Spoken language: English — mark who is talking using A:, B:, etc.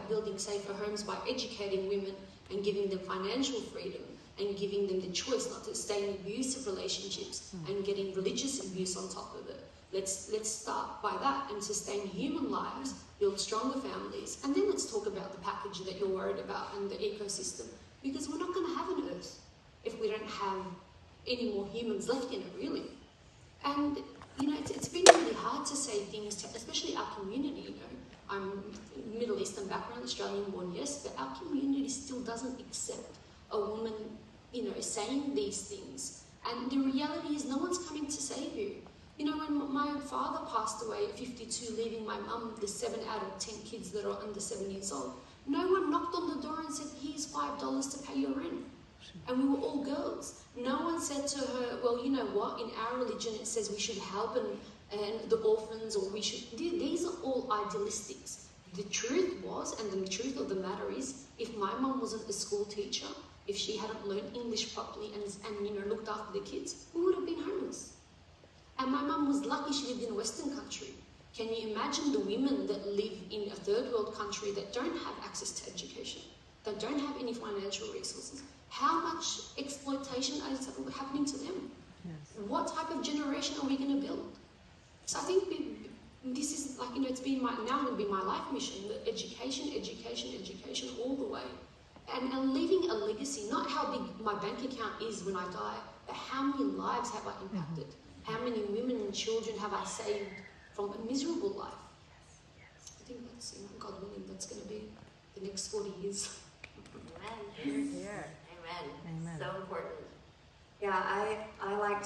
A: about building safer homes by educating women and giving them financial freedom and giving them the choice not to stay in abusive relationships and getting religious abuse on top of it. Let's start by that and sustain human lives, build stronger families, and then let's talk about the package that you're worried about and the ecosystem, because we're not going to have an Earth if we don't have any more humans left in it, really. And, you know, it's been really hard to say things to, especially our community, you know. I'm Middle Eastern background, Australian born, yes, but our community still doesn't accept a woman, you know, saying these things. And the reality is no one's coming to save you. You know, when my father passed away at 52, leaving my mum the 7 out of 10 kids that are under 7 years old, no one knocked on the door and said, here's $5 to pay your rent. And we were all girls. No one said to her, well, you know what, in our religion it says we should help and the orphans, or we should... These are all idealistics. The truth was, and the truth of the matter is, if my mum wasn't a school teacher, if she hadn't learned English properly and you know, looked after the kids, we would have been homeless. And my mum was lucky she lived in a Western country. Can you imagine the women that live in a third world country that don't have access to education, that don't have any financial resources? How much exploitation is happening to them? Yes. What type of generation are we going to build? So I think this is like, you know, it's been now going to be my life mission, the education, education, education all the way. And leaving a legacy, not how big my bank account is when I die, but how many lives have I impacted? How many women and children have I saved from a miserable life? Yes. I think that's, you know, God willing, that's going to be the next 40 years.
B: Amen. Amen. So important. Yeah, I like to